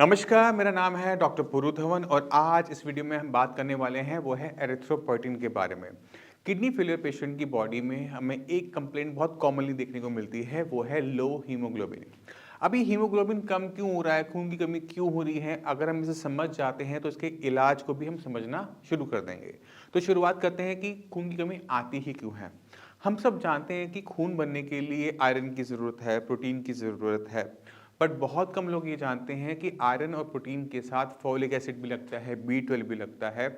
नमस्कार, मेरा नाम है डॉक्टर पुरु धवन और आज इस वीडियो में हम बात करने वाले हैं वो है एरिथ्रोपोइटिन के बारे में। किडनी फेलियर पेशेंट की बॉडी में हमें एक कंप्लेंट बहुत कॉमनली देखने को मिलती है, वो है लो हीमोग्लोबिन। अभी हीमोग्लोबिन कम क्यों हो रहा है, खून की कमी क्यों हो रही है, अगर हम इसे समझ जाते हैं तो इसके इलाज को भी हम समझना शुरू कर देंगे। तो शुरुआत करते हैं कि खून की कमी आती ही क्यों है। हम सब जानते हैं कि खून बनने के लिए आयरन की ज़रूरत है, प्रोटीन की ज़रूरत है, बट बहुत कम लोग ये जानते हैं कि आयरन और प्रोटीन के साथ फोलिक एसिड भी लगता है, बी 12 भी लगता है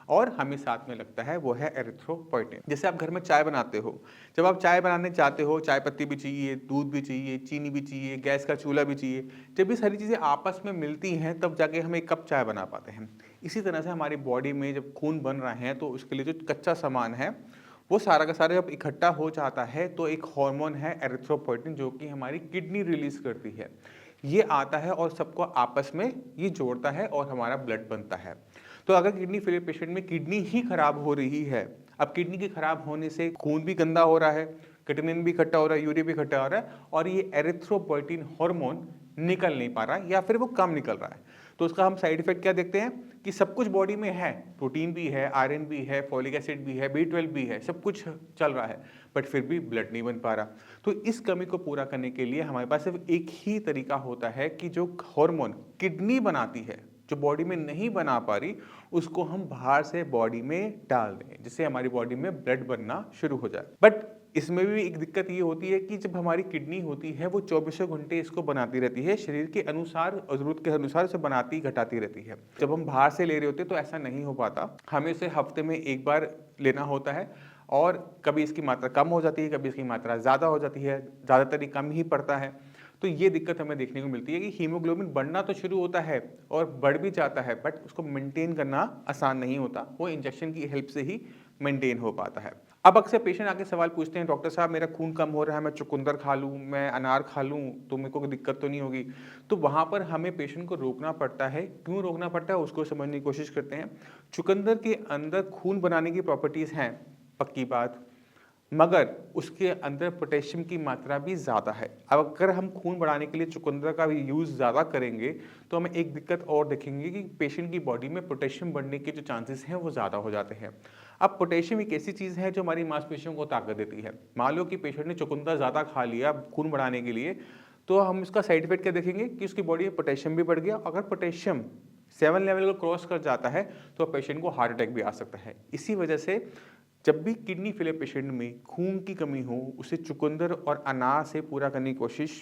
और हमें साथ में लगता है वो है एरिथ्रोपोइटिन। जैसे आप घर में चाय बनाते हो, जब आप चाय बनाने जाते हो, चाय पत्ती भी चाहिए, दूध भी चाहिए, चीनी भी चाहिए, गैस का चूल्हा भी चाहिए। जब ये सारी चीज़ें आपस में मिलती हैं तब जाके हम एक कप चाय बना पाते हैं। इसी तरह से हमारी बॉडी में जब खून बन रहा है तो उसके लिए जो कच्चा सामान है वो सारा का सारा जब इकट्ठा हो जाता है तो एक हार्मोन है एरिथ्रोपोइटिन जो कि हमारी किडनी रिलीज करती है। ये आता है और सबको आपस में ये जोड़ता है और हमारा ब्लड बनता है। तो अगर किडनी फेलियर पेशेंट में किडनी ही खराब हो रही है, अब किडनी के खराब होने से खून भी गंदा हो रहा है, क्रिएटिनिन भी इकट्ठा हो रहा है, यूरिया भी इकट्ठा हो रहा है और ये एरिथ्रोपोइटिन हार्मोन निकल नहीं पा रहा है या फिर वो कम निकल रहा है। तो उसका हम साइड इफेक्ट क्या देखते हैं कि सब कुछ बॉडी में है, प्रोटीन भी है, आयरन भी है, फॉलिक एसिड भी है, बी 12 भी है, सब कुछ चल रहा है, बट फिर भी ब्लड नहीं बन पा रहा। तो इस कमी को पूरा करने के लिए हमारे पास सिर्फ एक ही तरीका होता है कि जो हार्मोन किडनी बनाती है, जो बॉडी में नहीं बना पा रही, उसको हम बाहर से बॉडी में डाल दें, जिससे हमारी बॉडी में ब्लड बनना शुरू हो जाए। बट इसमें भी एक दिक्कत ये होती है कि जब हमारी किडनी होती है वो चौबीसों घंटे इसको बनाती रहती है, शरीर के अनुसार और जरूरत के अनुसार इसे बनाती घटाती रहती है। जब हम बाहर से ले रहे होते हैं तो ऐसा नहीं हो पाता, हमें इसे हफ्ते में एक बार लेना होता है और कभी इसकी मात्रा कम हो जाती है, कभी इसकी मात्रा ज़्यादा हो जाती है, ज़्यादातर ही कम ही पड़ता है। तो ये दिक्कत हमें देखने को मिलती है कि हीमोग्लोबिन बढ़ना तो शुरू होता है और बढ़ भी जाता है, बट उसको मेंटेन करना आसान नहीं होता, वो इंजेक्शन की हेल्प से ही मेंटेन हो पाता है। अब अक्सर पेशेंट आके सवाल पूछते हैं, डॉक्टर साहब मेरा खून कम हो रहा है, मैं चुकंदर खा लूँ, मैं अनार खा लूँ तो मेरे को कोई दिक्कत तो नहीं होगी। तो वहाँ पर हमें पेशेंट को रोकना पड़ता है। क्यों रोकना पड़ता है उसको समझने की कोशिश करते हैं। चुकंदर के अंदर खून बनाने की प्रॉपर्टीज़ हैं, पक्की बात, मगर उसके अंदर पोटेशियम की मात्रा भी ज़्यादा है। अब अगर हम खून बढ़ाने के लिए चुकंदर का यूज़ ज़्यादा करेंगे तो हमें एक दिक्कत और देखेंगे कि पेशेंट की बॉडी में पोटेशियम बढ़ने के जो चांसेस हैं वो ज़्यादा हो जाते हैं। अब पोटेशियम एक ऐसी चीज़ है जो हमारी मांसपेशियों को ताकत देती है। मान लो कि पेशेंट ने चुकंदर ज़्यादा खा लिया खून बढ़ाने के लिए, तो हम इसका साइड इफेक्ट क्या देखेंगे कि उसकी बॉडी में पोटेशियम भी बढ़ गया। अगर पोटेशियम 7 लेवल को क्रॉस कर जाता है तो पेशेंट को हार्ट अटैक भी आ सकता है। इसी वजह से जब भी किडनी फेलियर पेशेंट में खून की कमी हो, उसे चुकंदर और अनार से पूरा करने की कोशिश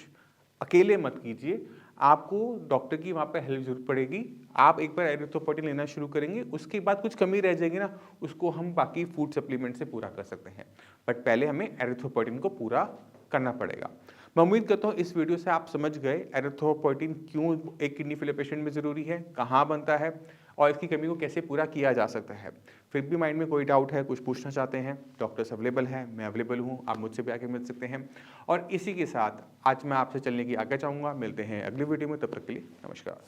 अकेले मत कीजिए। आपको डॉक्टर की वहाँ पे हेल्प ज़रूर पड़ेगी। आप एक बार एरिथ्रोपोइटिन लेना शुरू करेंगे, उसके बाद कुछ कमी रह जाएगी ना, उसको हम बाकी फूड सप्लीमेंट से पूरा कर सकते हैं। बट पहले हमें एरिथ्रोपोइटिन को पूरा करना पड़ेगा। मैं उम्मीद करता हूँ इस वीडियो से आप समझ गए एरिथ्रोपोइटिन क्यों एक किडनी फेलियर पेशेंट में ज़रूरी है, कहाँ बनता है और इसकी कमी को कैसे पूरा किया जा सकता है। फिर भी माइंड में कोई डाउट है, कुछ पूछना चाहते हैं, डॉक्टर्स अवेलेबल हैं, मैं अवेलेबल हूँ, आप मुझसे भी आके मिल सकते हैं। और इसी के साथ आज मैं आपसे चलने की आज्ञा चाहूँगा। मिलते हैं अगली वीडियो में, तब तक के लिए नमस्कार।